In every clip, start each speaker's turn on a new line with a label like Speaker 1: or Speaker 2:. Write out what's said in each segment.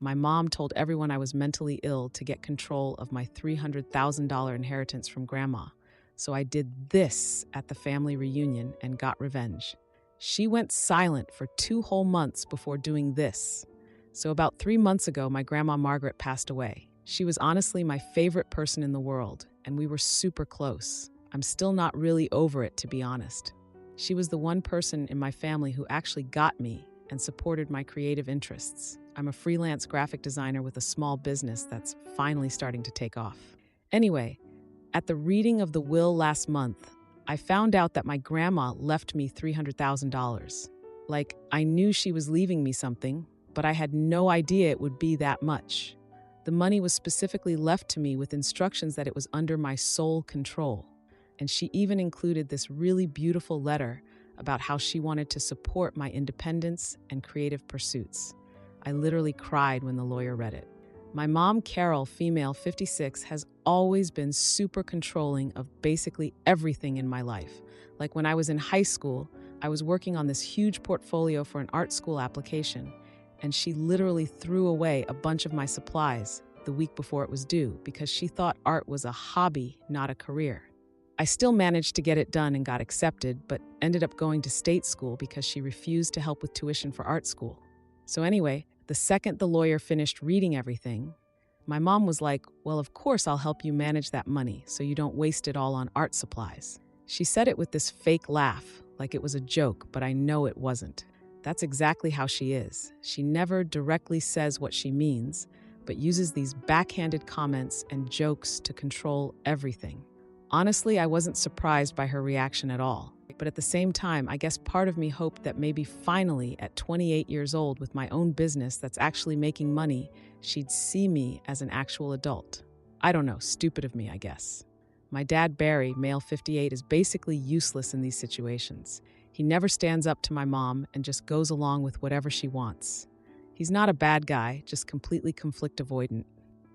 Speaker 1: My mom told everyone I was mentally ill to get control of my $300,000 inheritance from grandma. So I did this at the family reunion and got revenge. She went silent for 2 whole months before doing this. So about 3 months ago, my grandma Margaret passed away. She was honestly my favorite person in the world, and we were super close. I'm still not really over it, to be honest. She was the one person in my family who actually got me and supported my creative interests. I'm a freelance graphic designer with a small business that's finally starting to take off. Anyway, at the reading of the will last month, I found out that my grandma left me $300,000. Like, I knew she was leaving me something, but I had no idea it would be that much. The money was specifically left to me with instructions that it was under my sole control. And she even included this really beautiful letter about how she wanted to support my independence and creative pursuits. I literally cried when the lawyer read it. My mom, Carol, female 56, has always been super controlling of basically everything in my life. Like when I was in high school, I was working on this huge portfolio for an art school application, and she literally threw away a bunch of my supplies the week before it was due because she thought art was a hobby, not a career. I still managed to get it done and got accepted, but ended up going to state school because she refused to help with tuition for art school. So anyway, the second the lawyer finished reading everything, my mom was like, "Well, of course I'll help you manage that money so you don't waste it all on art supplies." She said it with this fake laugh, like it was a joke, but I know it wasn't. That's exactly how she is. She never directly says what she means, but uses these backhanded comments and jokes to control everything. Honestly, I wasn't surprised by her reaction at all. But at the same time, I guess part of me hoped that maybe finally, at 28 years old with my own business that's actually making money, she'd see me as an actual adult. I don't know, stupid of me, I guess. My dad, Barry, male 58, is basically useless in these situations. He never stands up to my mom and just goes along with whatever she wants. He's not a bad guy, just completely conflict avoidant.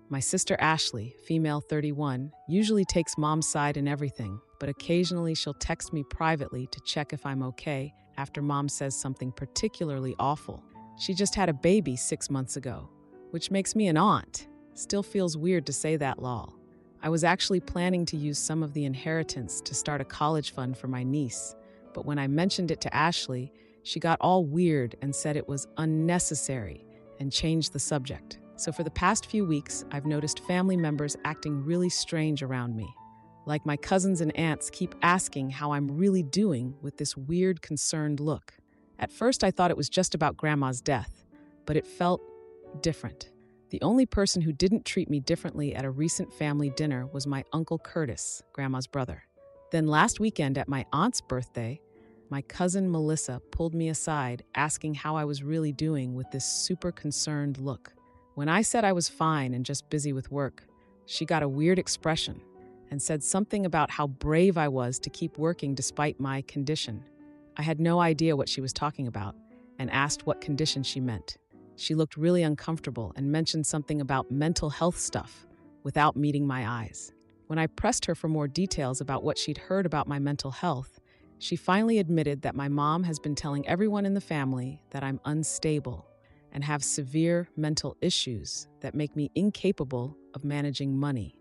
Speaker 1: My sister Ashley, female 31, usually takes mom's side in everything, but occasionally she'll text me privately to check if I'm okay after mom says something particularly awful. She just had a baby 6 months ago, which makes me an aunt. Still feels weird to say that, lol. I was actually planning to use some of the inheritance to start a college fund for my niece, but when I mentioned it to Ashley, she got all weird and said it was unnecessary and changed the subject. So for the past few weeks, I've noticed family members acting really strange around me. Like my cousins and aunts keep asking how I'm really doing with this weird, concerned look. At first, I thought it was just about Grandma's death, but it felt different. The only person who didn't treat me differently at a recent family dinner was my Uncle Curtis, Grandma's brother. Then last weekend at my aunt's birthday, my cousin Melissa pulled me aside asking how I was really doing with this super concerned look. When I said I was fine and just busy with work, she got a weird expression and said something about how brave I was to keep working despite my condition. I had no idea what she was talking about and asked what condition she meant. She looked really uncomfortable and mentioned something about mental health stuff without meeting my eyes. When I pressed her for more details about what she'd heard about my mental health, she finally admitted that my mom has been telling everyone in the family that I'm unstable and have severe mental issues that make me incapable of managing money.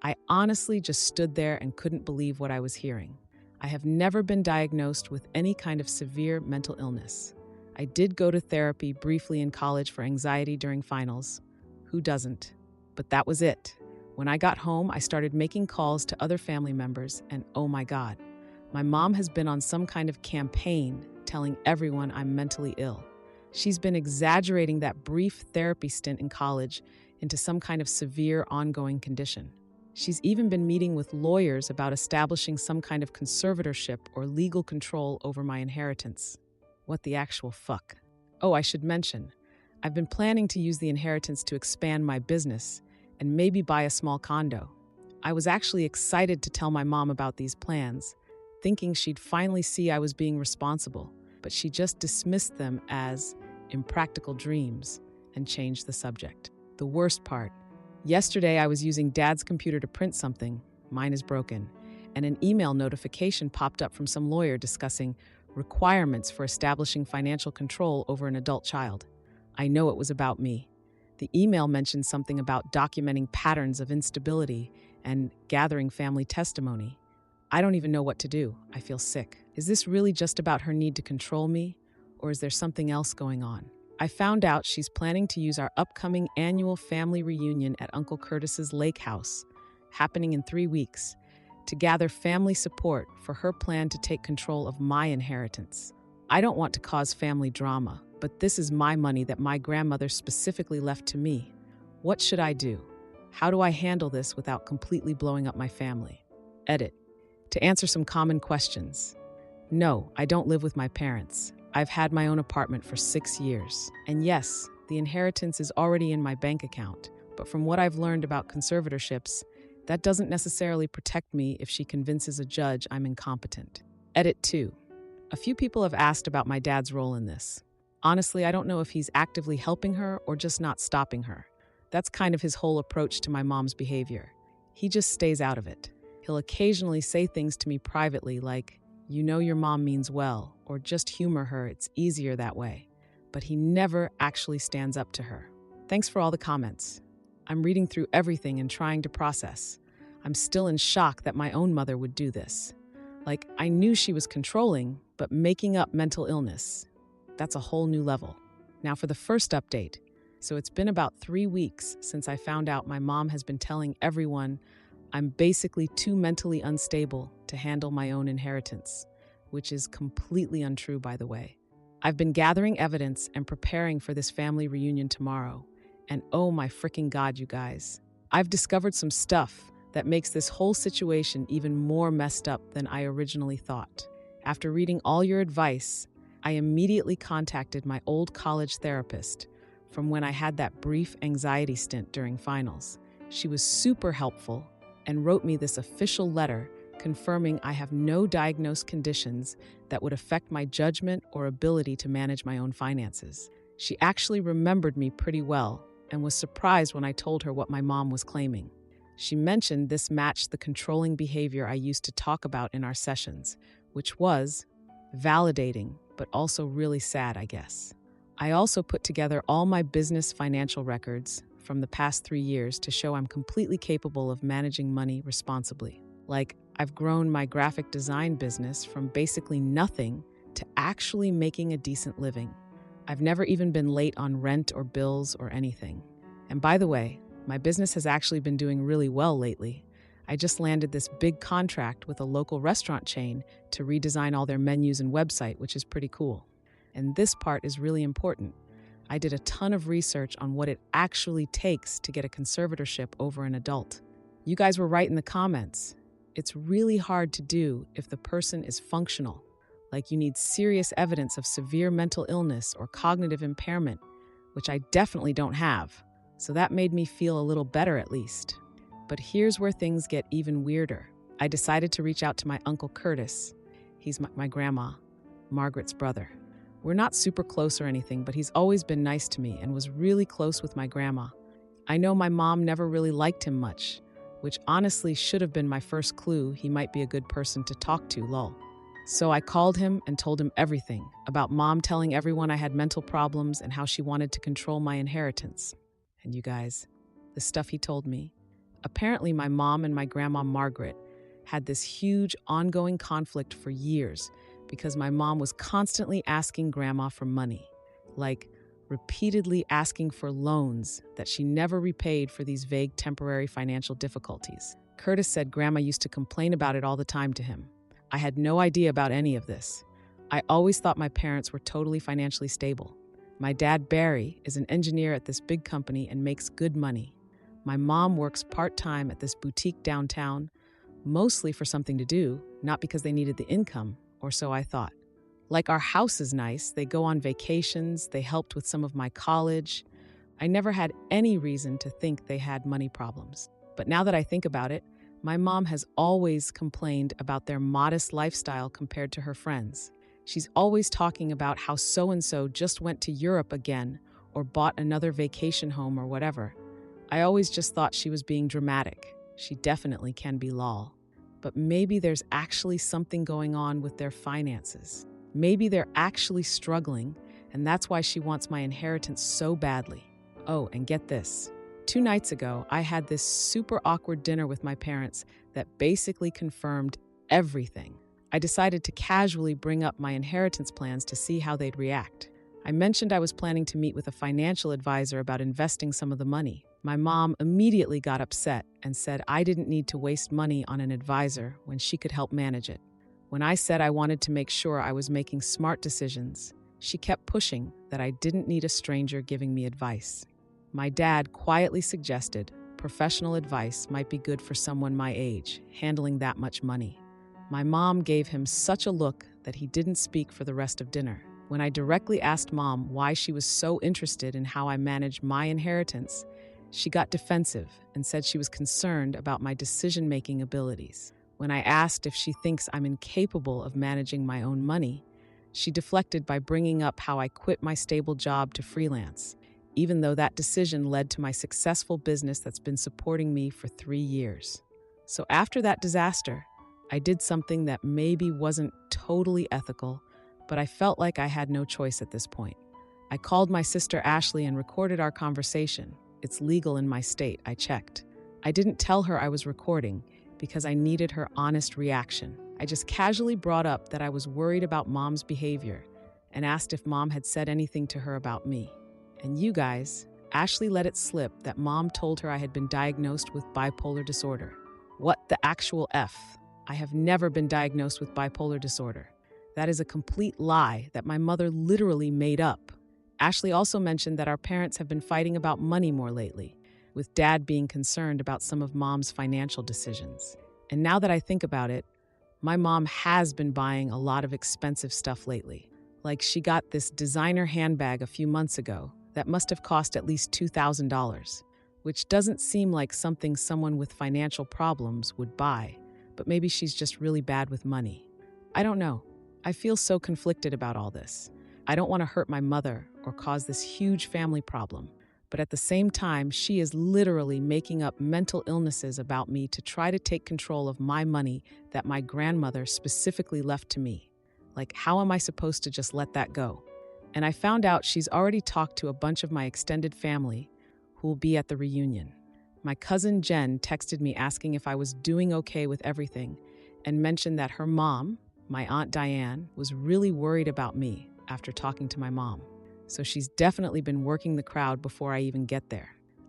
Speaker 1: I honestly just stood there and couldn't believe what I was hearing. I have never been diagnosed with any kind of severe mental illness. I did go to therapy briefly in college for anxiety during finals. Who doesn't? But that was it. When I got home, I started making calls to other family members, and oh my God, my mom has been on some kind of campaign telling everyone I'm mentally ill. She's been exaggerating that brief therapy stint in college into some kind of severe ongoing condition. She's even been meeting with lawyers about establishing some kind of conservatorship or legal control over my inheritance. What the actual fuck? Oh, I should mention, I've been planning to use the inheritance to expand my business and maybe buy a small condo. I was actually excited to tell my mom about these plans, thinking she'd finally see I was being responsible, but she just dismissed them as impractical dreams and changed the subject. The worst part, yesterday I was using Dad's computer to print something, mine is broken, and an email notification popped up from some lawyer discussing requirements for establishing financial control over an adult child. I know it was about me. The email mentioned something about documenting patterns of instability and gathering family testimony. I don't even know what to do. I feel sick. Is this really just about her need to control me, or is there something else going on? I found out she's planning to use our upcoming annual family reunion at Uncle Curtis's lake house, happening in 3 weeks, to gather family support for her plan to take control of my inheritance. I don't want to cause family drama, but this is my money that my grandmother specifically left to me. What should I do? How do I handle this without completely blowing up my family? Edit. To answer some common questions. No, I don't live with my parents. I've had my own apartment for 6 years. And yes, the inheritance is already in my bank account. But from what I've learned about conservatorships, that doesn't necessarily protect me if she convinces a judge I'm incompetent. Edit 2. A few people have asked about my dad's role in this. Honestly, I don't know if he's actively helping her or just not stopping her. That's kind of his whole approach to my mom's behavior. He just stays out of it. He'll occasionally say things to me privately like, "You know your mom means well," or "Just humor her, it's easier that way." But he never actually stands up to her. Thanks for all the comments. I'm reading through everything and trying to process. I'm still in shock that my own mother would do this. Like, I knew she was controlling, but making up mental illness, that's a whole new level. Now for the first update. So it's been about 3 weeks since I found out my mom has been telling everyone I'm basically too mentally unstable to handle my own inheritance, which is completely untrue, by the way. I've been gathering evidence and preparing for this family reunion tomorrow. And oh my freaking God, you guys. I've discovered some stuff that makes this whole situation even more messed up than I originally thought. After reading all your advice, I immediately contacted my old college therapist from when I had that brief anxiety stint during finals. She was super helpful and wrote me this official letter confirming I have no diagnosed conditions that would affect my judgment or ability to manage my own finances. She actually remembered me pretty well and was surprised when I told her what my mom was claiming. She mentioned this matched the controlling behavior I used to talk about in our sessions, which was validating, but also really sad, I guess. I also put together all my business financial records from the past 3 years to show I'm completely capable of managing money responsibly. Like, I've grown my graphic design business from basically nothing to actually making a decent living. I've never even been late on rent or bills or anything. And by the way, my business has actually been doing really well lately. I just landed this big contract with a local restaurant chain to redesign all their menus and website, which is pretty cool. And this part is really important. I did a ton of research on what it actually takes to get a conservatorship over an adult. You guys were right in the comments. It's really hard to do if the person is functional. Like, you need serious evidence of severe mental illness or cognitive impairment, which I definitely don't have. So that made me feel a little better at least. But here's where things get even weirder. I decided to reach out to my Uncle Curtis. He's my grandma, Margaret's brother. We're not super close or anything, but he's always been nice to me and was really close with my grandma. I know my mom never really liked him much, which honestly should have been my first clue he might be a good person to talk to, lol. So I called him and told him everything about mom telling everyone I had mental problems and how she wanted to control my inheritance. And you guys, the stuff he told me. Apparently my mom and my grandma Margaret had this huge ongoing conflict for years because my mom was constantly asking grandma for money, like repeatedly asking for loans that she never repaid for these vague temporary financial difficulties. Curtis said grandma used to complain about it all the time to him. I had no idea about any of this. I always thought my parents were totally financially stable. My dad, Barry, is an engineer at this big company and makes good money. My mom works part-time at this boutique downtown, mostly for something to do, not because they needed the income, or so I thought. Like, our house is nice, they go on vacations, they helped with some of my college. I never had any reason to think they had money problems. But now that I think about it, my mom has always complained about their modest lifestyle compared to her friends. She's always talking about how so-and-so just went to Europe again or bought another vacation home or whatever. I always just thought she was being dramatic. She definitely can be lol. But maybe there's actually something going on with their finances. Maybe they're actually struggling, and that's why she wants my inheritance so badly. Oh, and get this. 2 nights ago, I had this super awkward dinner with my parents that basically confirmed everything. I decided to casually bring up my inheritance plans to see how they'd react. I mentioned I was planning to meet with a financial advisor about investing some of the money. My mom immediately got upset and said I didn't need to waste money on an advisor when she could help manage it. When I said I wanted to make sure I was making smart decisions, she kept pushing that I didn't need a stranger giving me advice. My dad quietly suggested professional advice might be good for someone my age, handling that much money. My mom gave him such a look that he didn't speak for the rest of dinner. When I directly asked Mom why she was so interested in how I managed my inheritance, she got defensive and said she was concerned about my decision-making abilities. When I asked if she thinks I'm incapable of managing my own money, she deflected by bringing up how I quit my stable job to freelance, even though that decision led to my successful business that's been supporting me for 3 years. So after that disaster, I did something that maybe wasn't totally ethical, but I felt like I had no choice at this point. I called my sister Ashley and recorded our conversation. It's legal in my state, I checked. I didn't tell her I was recording because I needed her honest reaction. I just casually brought up that I was worried about Mom's behavior and asked if Mom had said anything to her about me. And you guys, Ashley let it slip that Mom told her I had been diagnosed with bipolar disorder. What the actual F? I have never been diagnosed with bipolar disorder. That is a complete lie that my mother literally made up. Ashley also mentioned that our parents have been fighting about money more lately, with Dad being concerned about some of Mom's financial decisions. And now that I think about it, my mom has been buying a lot of expensive stuff lately. Like she got this designer handbag a few months ago that must have cost at least $2,000, which doesn't seem like something someone with financial problems would buy, but maybe she's just really bad with money. I don't know. I feel so conflicted about all this. I don't want to hurt my mother or cause this huge family problem, but at the same time, she is literally making up mental illnesses about me to try to take control of my money that my grandmother specifically left to me. Like, how am I supposed to just let that go? And I found out she's already talked to a bunch of my extended family who will be at the reunion. My cousin Jen texted me asking if I was doing okay with everything and mentioned that her mom, my Aunt Diane, was really worried about me after talking to my mom. So she's definitely been working the crowd before I even get there.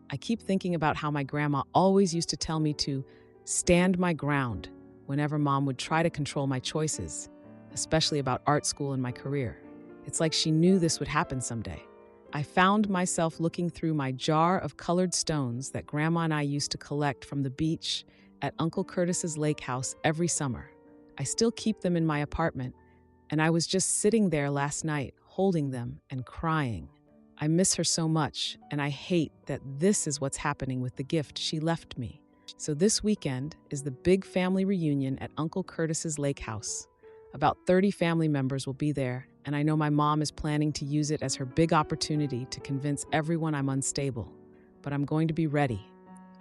Speaker 1: I keep thinking about how my grandma always used to tell me to stand my ground whenever Mom would try to control my choices, especially about art school and my career. It's like she knew this would happen someday. I found myself looking through my jar of colored stones that Grandma and I used to collect from the beach at Uncle Curtis's lake house every summer. I still keep them in my apartment, and I was just sitting there last night, holding them and crying. I miss her so much, and I hate that this is what's happening with the gift she left me. So this weekend is the big family reunion at Uncle Curtis's lake house. About 30 family members will be there, and I know my mom is planning to use it as her big opportunity to convince everyone I'm unstable. But I'm going to be ready.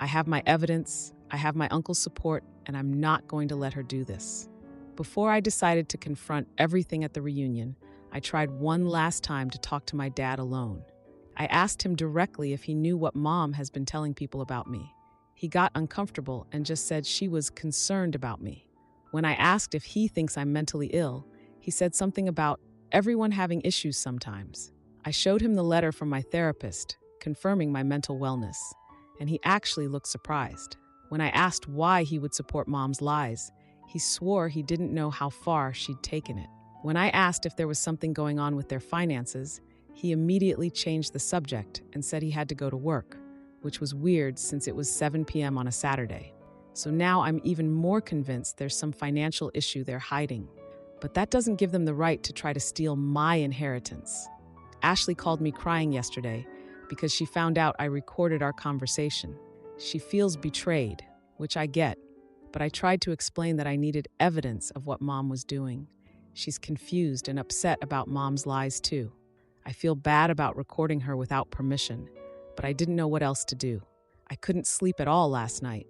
Speaker 1: I have my evidence, I have my uncle's support, and I'm not going to let her do this. Before I decided to confront everything at the reunion, I tried one last time to talk to my dad alone. I asked him directly if he knew what Mom has been telling people about me. He got uncomfortable and just said she was concerned about me. When I asked if he thinks I'm mentally ill, he said something about everyone having issues sometimes. I showed him the letter from my therapist, confirming my mental wellness, and he actually looked surprised. When I asked why he would support Mom's lies, he swore he didn't know how far she'd taken it. When I asked if there was something going on with their finances, he immediately changed the subject and said he had to go to work, which was weird since it was 7 p.m. on a Saturday. So now I'm even more convinced there's some financial issue they're hiding. But that doesn't give them the right to try to steal my inheritance. Ashley called me crying yesterday because she found out I recorded our conversation. She feels betrayed, which I get, but I tried to explain that I needed evidence of what Mom was doing. She's confused and upset about Mom's lies too. I feel bad about recording her without permission, but I didn't know what else to do. I couldn't sleep at all last night.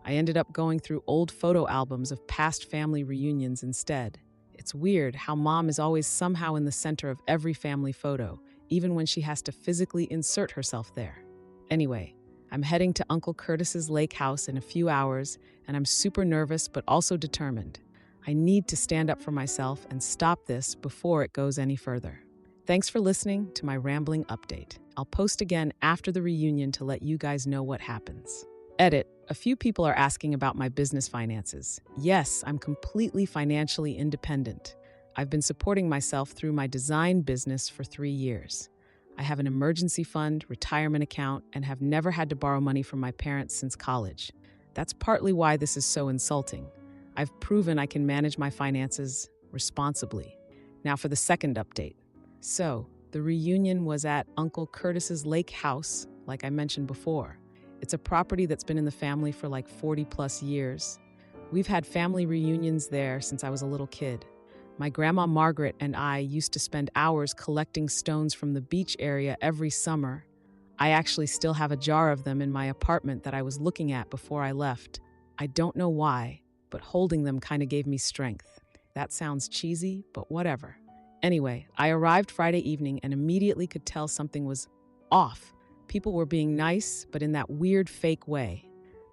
Speaker 1: I ended up going through old photo albums of past family reunions instead. It's weird how Mom is always somehow in the center of every family photo, even when she has to physically insert herself there. Anyway, I'm heading to Uncle Curtis's lake house in a few hours, and I'm super nervous but also determined. I need to stand up for myself and stop this before it goes any further. Thanks for listening to my rambling update. I'll post again after the reunion to let you guys know what happens. Edit. A few people are asking about my business finances. Yes, I'm completely financially independent. I've been supporting myself through my design business for 3 years. I have an emergency fund, retirement account, and have never had to borrow money from my parents since college. That's partly why this is so insulting. I've proven I can manage my finances responsibly. Now for the second update. So, the reunion was at Uncle Curtis's lake house, like I mentioned before. It's a property that's been in the family for like 40 plus years. We've had family reunions there since I was a little kid. My grandma Margaret and I used to spend hours collecting stones from the beach area every summer. I actually still have a jar of them in my apartment that I was looking at before I left. I don't know why, but holding them kind of gave me strength. That sounds cheesy, but whatever. Anyway, I arrived Friday evening and immediately could tell something was off. People were being nice, but in that weird fake way.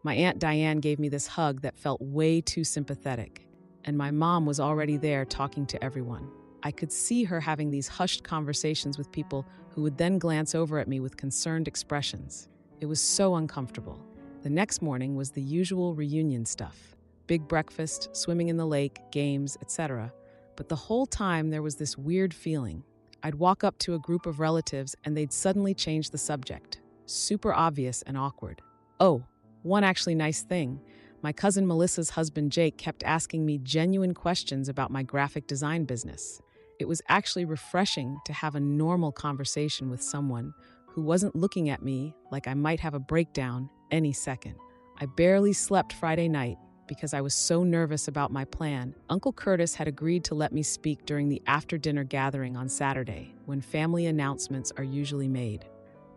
Speaker 1: My Aunt Diane gave me this hug that felt way too sympathetic, and my mom was already there talking to everyone. I could see her having these hushed conversations with people who would then glance over at me with concerned expressions. It was so uncomfortable. The next morning was the usual reunion stuff. Big breakfast, swimming in the lake, games, etc. But the whole time there was this weird feeling. I'd walk up to a group of relatives and they'd suddenly change the subject. Super obvious and awkward. Oh, one actually nice thing. My cousin Melissa's husband Jake kept asking me genuine questions about my graphic design business. It was actually refreshing to have a normal conversation with someone who wasn't looking at me like I might have a breakdown any second. I barely slept Friday night because I was so nervous about my plan. Uncle Curtis had agreed to let me speak during the after-dinner gathering on Saturday, when family announcements are usually made.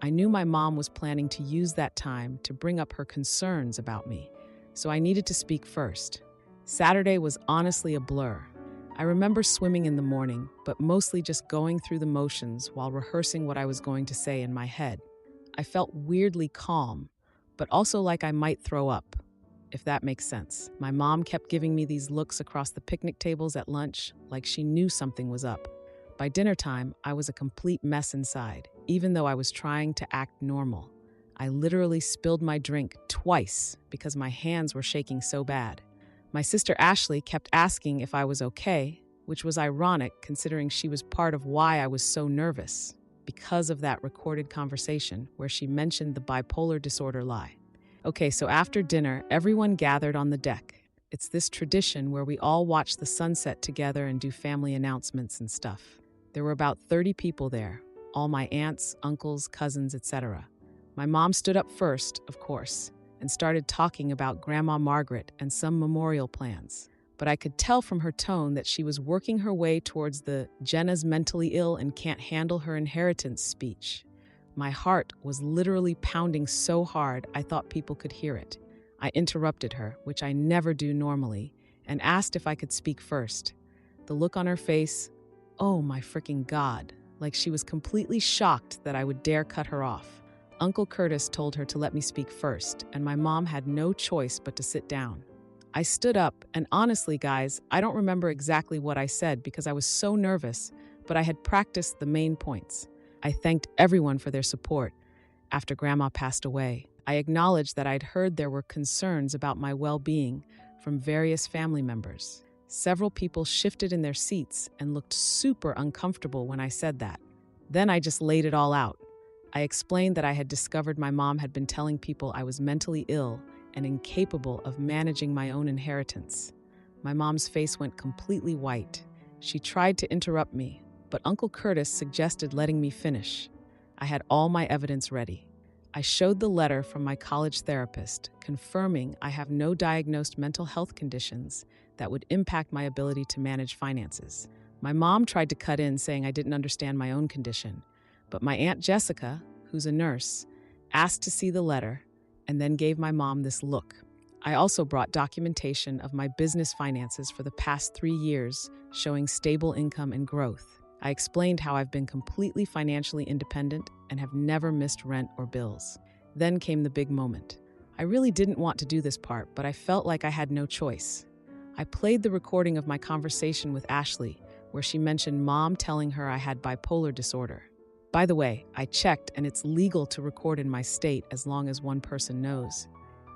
Speaker 1: I knew my mom was planning to use that time to bring up her concerns about me, so I needed to speak first. Saturday was honestly a blur. I remember swimming in the morning, but mostly just going through the motions while rehearsing what I was going to say in my head. I felt weirdly calm, but also like I might throw up, if that makes sense. My mom kept giving me these looks across the picnic tables at lunch, like she knew something was up. By dinner time, I was a complete mess inside, even though I was trying to act normal. I literally spilled my drink twice because my hands were shaking so bad. My sister Ashley kept asking if I was okay, which was ironic considering she was part of why I was so nervous, because of that recorded conversation where she mentioned the bipolar disorder lie. Okay, so after dinner, everyone gathered on the deck. It's this tradition where we all watch the sunset together and do family announcements and stuff. There were about 30 people there, all my aunts, uncles, cousins, etc. My mom stood up first, of course, and started talking about Grandma Margaret and some memorial plans. But I could tell from her tone that she was working her way towards the Jenna's mentally ill and can't handle her inheritance speech. My heart was literally pounding so hard I thought people could hear it. I interrupted her, which I never do normally, and asked if I could speak first. The look on her face, oh my freaking God, like she was completely shocked that I would dare cut her off. Uncle Curtis told her to let me speak first, and my mom had no choice but to sit down. I stood up, and honestly, guys, I don't remember exactly what I said because I was so nervous, but I had practiced the main points. I thanked everyone for their support. After Grandma passed away, I acknowledged that I'd heard there were concerns about my well-being from various family members. Several people shifted in their seats and looked super uncomfortable when I said that. Then I just laid it all out. I explained that I had discovered my mom had been telling people I was mentally ill and incapable of managing my own inheritance. My mom's face went completely white. She tried to interrupt me, but Uncle Curtis suggested letting me finish. I had all my evidence ready. I showed the letter from my college therapist, confirming I have no diagnosed mental health conditions that would impact my ability to manage finances. My mom tried to cut in, saying I didn't understand my own condition, but my Aunt Jessica, who's a nurse, asked to see the letter and then gave my mom this look. I also brought documentation of my business finances for the past 3 years, showing stable income and growth. I explained how I've been completely financially independent and have never missed rent or bills. Then came the big moment. I really didn't want to do this part, but I felt like I had no choice. I played the recording of my conversation with Ashley, where she mentioned Mom telling her I had bipolar disorder. By the way, I checked and it's legal to record in my state as long as one person knows.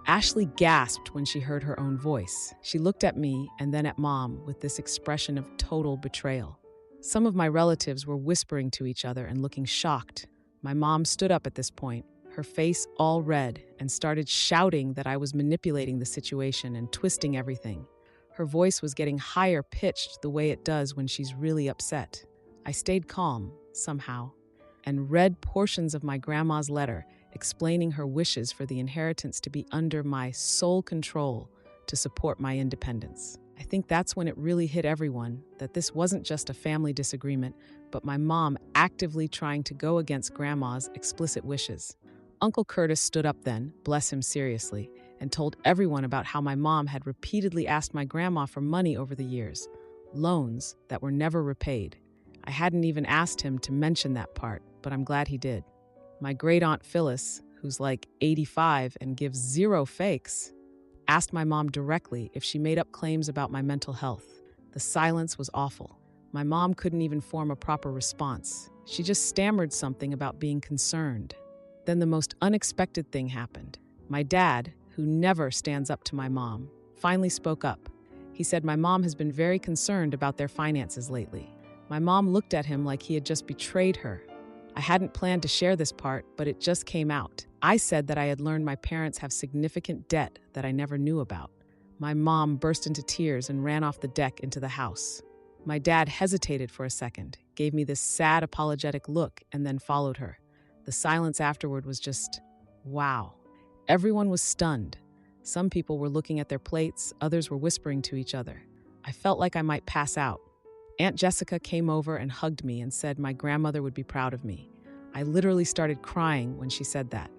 Speaker 1: Ashley gasped when she heard her own voice. She looked at me and then at Mom with this expression of total betrayal. Some of my relatives were whispering to each other and looking shocked. My mom stood up at this point, her face all red, and started shouting that I was manipulating the situation and twisting everything. Her voice was getting higher pitched the way it does when she's really upset. I stayed calm, somehow, and read portions of my grandma's letter explaining her wishes for the inheritance to be under my sole control to support my independence. I think that's when it really hit everyone that this wasn't just a family disagreement, but my mom actively trying to go against Grandma's explicit wishes. Uncle Curtis stood up then, bless him seriously, and told everyone about how my mom had repeatedly asked my grandma for money over the years, loans that were never repaid. I hadn't even asked him to mention that part, but I'm glad he did. My great-aunt Phyllis, who's like 85 and gives zero fakes, asked my mom directly if she made up claims about my mental health. The silence was awful. My mom couldn't even form a proper response. She just stammered something about being concerned. Then the most unexpected thing happened. My dad, who never stands up to my mom, finally spoke up. He said my mom has been very concerned about their finances lately. My mom looked at him like he had just betrayed her. I hadn't planned to share this part, but it just came out. I said that I had learned my parents have significant debt that I never knew about. My mom burst into tears and ran off the deck into the house. My dad hesitated for a second, gave me this sad, apologetic look, and then followed her. The silence afterward was just, wow. Everyone was stunned. Some people were looking at their plates, others were whispering to each other. I felt like I might pass out. Aunt Jessica came over and hugged me and said my grandmother would be proud of me. I literally started crying when she said that.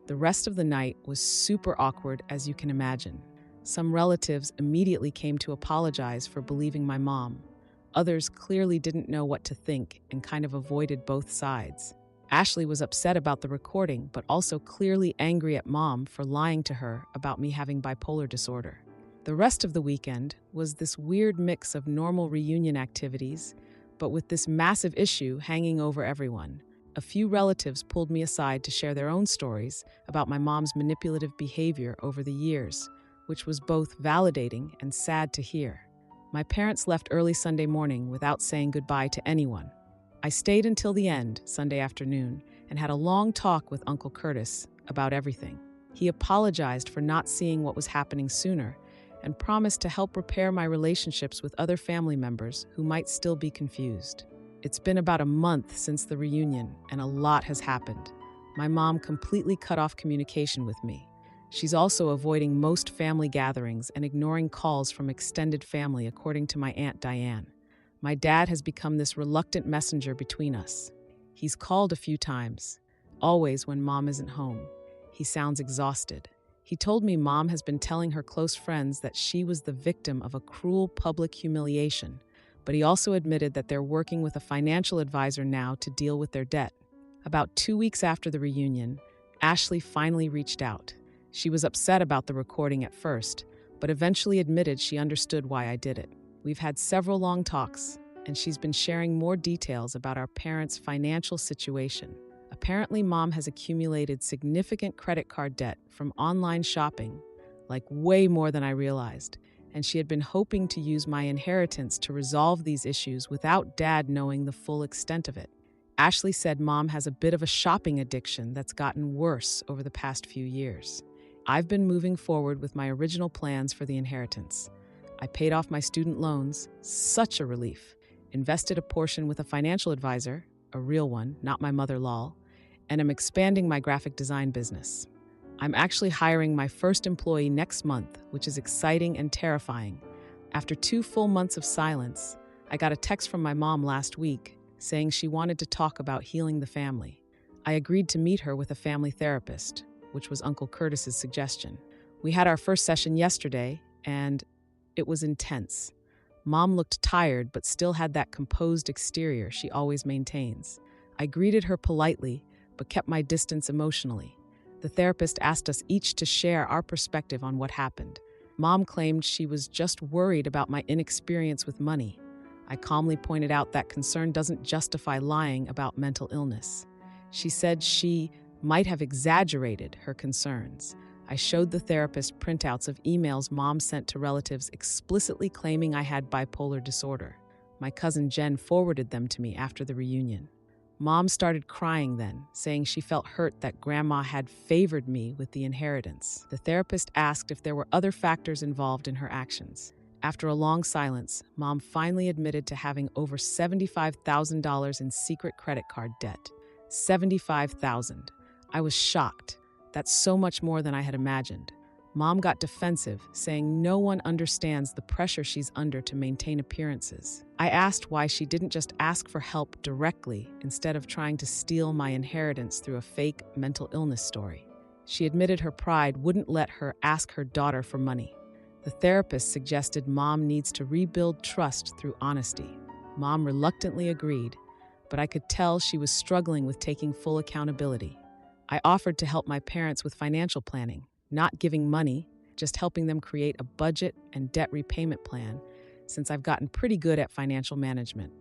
Speaker 1: The rest of the night was super awkward, as you can imagine. Some relatives immediately came to apologize for believing my mom. Others clearly didn't know what to think and kind of avoided both sides. Ashley was upset about the recording, but also clearly angry at Mom for lying to her about me having bipolar disorder. The rest of the weekend was this weird mix of normal reunion activities, but with this massive issue hanging over everyone. A few relatives pulled me aside to share their own stories about my mom's manipulative behavior over the years, which was both validating and sad to hear. My parents left early Sunday morning without saying goodbye to anyone. I stayed until the end, Sunday afternoon, and had a long talk with Uncle Curtis about everything. He apologized for not seeing what was happening sooner and promised to help repair my relationships with other family members who might still be confused. It's been about a month since the reunion, and a lot has happened. My mom completely cut off communication with me. She's also avoiding most family gatherings and ignoring calls from extended family, according to my Aunt Diane. My dad has become this reluctant messenger between us. He's called a few times, always when Mom isn't home. He sounds exhausted. He told me Mom has been telling her close friends that she was the victim of a cruel public humiliation, but he also admitted that they're working with a financial advisor now to deal with their debt. About 2 weeks after the reunion, Ashley finally reached out. She was upset about the recording at first, but eventually admitted she understood why I did it. We've had several long talks, and she's been sharing more details about our parents' financial situation. Apparently, Mom has accumulated significant credit card debt from online shopping, like way more than I realized, and she had been hoping to use my inheritance to resolve these issues without Dad knowing the full extent of it. Ashley said Mom has a bit of a shopping addiction that's gotten worse over the past few years. I've been moving forward with my original plans for the inheritance. I paid off my student loans, such a relief, invested a portion with a financial advisor, a real one, not my mother lol, and I'm expanding my graphic design business. I'm actually hiring my first employee next month, which is exciting and terrifying. After 2 full months of silence, I got a text from my mom last week saying she wanted to talk about healing the family. I agreed to meet her with a family therapist, which was Uncle Curtis's suggestion. We had our first session yesterday, and it was intense. Mom looked tired, but still had that composed exterior she always maintains. I greeted her politely, but kept my distance emotionally. The therapist asked us each to share our perspective on what happened. Mom claimed she was just worried about my inexperience with money. I calmly pointed out that concern doesn't justify lying about mental illness. She said she might have exaggerated her concerns. I showed the therapist printouts of emails Mom sent to relatives explicitly claiming I had bipolar disorder. My cousin Jen forwarded them to me after the reunion. Mom started crying then, saying she felt hurt that Grandma had favored me with the inheritance. The therapist asked if there were other factors involved in her actions. After a long silence, Mom finally admitted to having over $75,000 in secret credit card debt. $75,000. I was shocked. That's so much more than I had imagined. Mom got defensive, saying no one understands the pressure she's under to maintain appearances. I asked why she didn't just ask for help directly instead of trying to steal my inheritance through a fake mental illness story. She admitted her pride wouldn't let her ask her daughter for money. The therapist suggested Mom needs to rebuild trust through honesty. Mom reluctantly agreed, but I could tell she was struggling with taking full accountability. I offered to help my parents with financial planning, not giving money, just helping them create a budget and debt repayment plan, since I've gotten pretty good at financial management.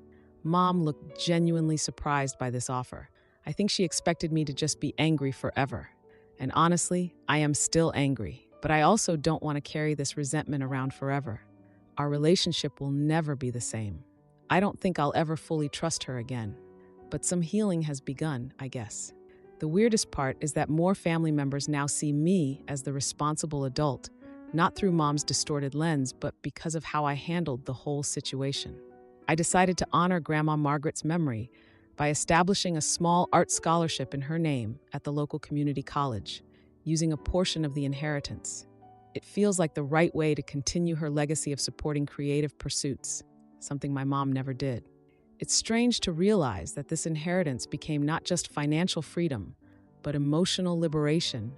Speaker 1: Mom looked genuinely surprised by this offer. I think she expected me to just be angry forever. And honestly, I am still angry, but I also don't want to carry this resentment around forever. Our relationship will never be the same. I don't think I'll ever fully trust her again. But some healing has begun, I guess. The weirdest part is that more family members now see me as the responsible adult, not through Mom's distorted lens, but because of how I handled the whole situation. I decided to honor Grandma Margaret's memory by establishing a small art scholarship in her name at the local community college, using a portion of the inheritance. It feels like the right way to continue her legacy of supporting creative pursuits, something my mom never did. It's strange to realize that this inheritance became not just financial freedom, but emotional liberation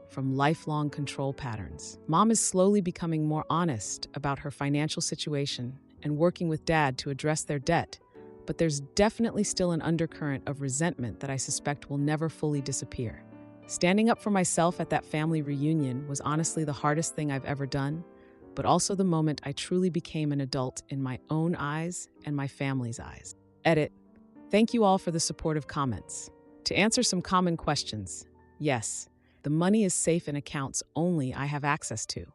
Speaker 1: from lifelong control patterns. Mom is slowly becoming more honest about her financial situation and working with Dad to address their debt, but there's definitely still an undercurrent of resentment that I suspect will never fully disappear. Standing up for myself at that family reunion was honestly the hardest thing I've ever done, but also the moment I truly became an adult in my own eyes and my family's eyes. Edit. Thank you all for the supportive comments. To answer some common questions, yes, the money is safe in accounts only I have access to.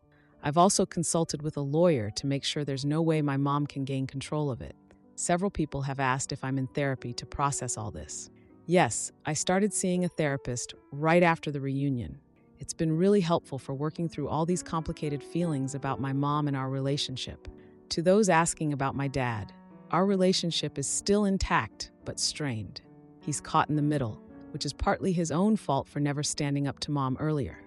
Speaker 1: I've also consulted with a lawyer to make sure there's no way my mom can gain control of it. Several people have asked if I'm in therapy to process all this. Yes, I started seeing a therapist right after the reunion. It's been really helpful for working through all these complicated feelings about my mom and our relationship. To those asking about my dad, our relationship is still intact but strained. He's caught in the middle, which is partly his own fault for never standing up to Mom earlier.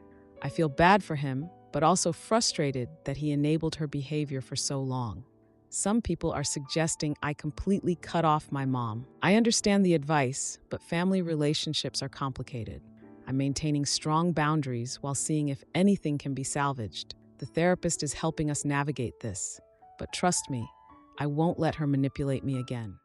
Speaker 1: I feel bad for him, but also frustrated that he enabled her behavior for so long. Some people are suggesting I completely cut off my mom. I understand the advice, but family relationships are complicated. I'm maintaining strong boundaries while seeing if anything can be salvaged. The therapist is helping us navigate this. But trust me, I won't let her manipulate me again.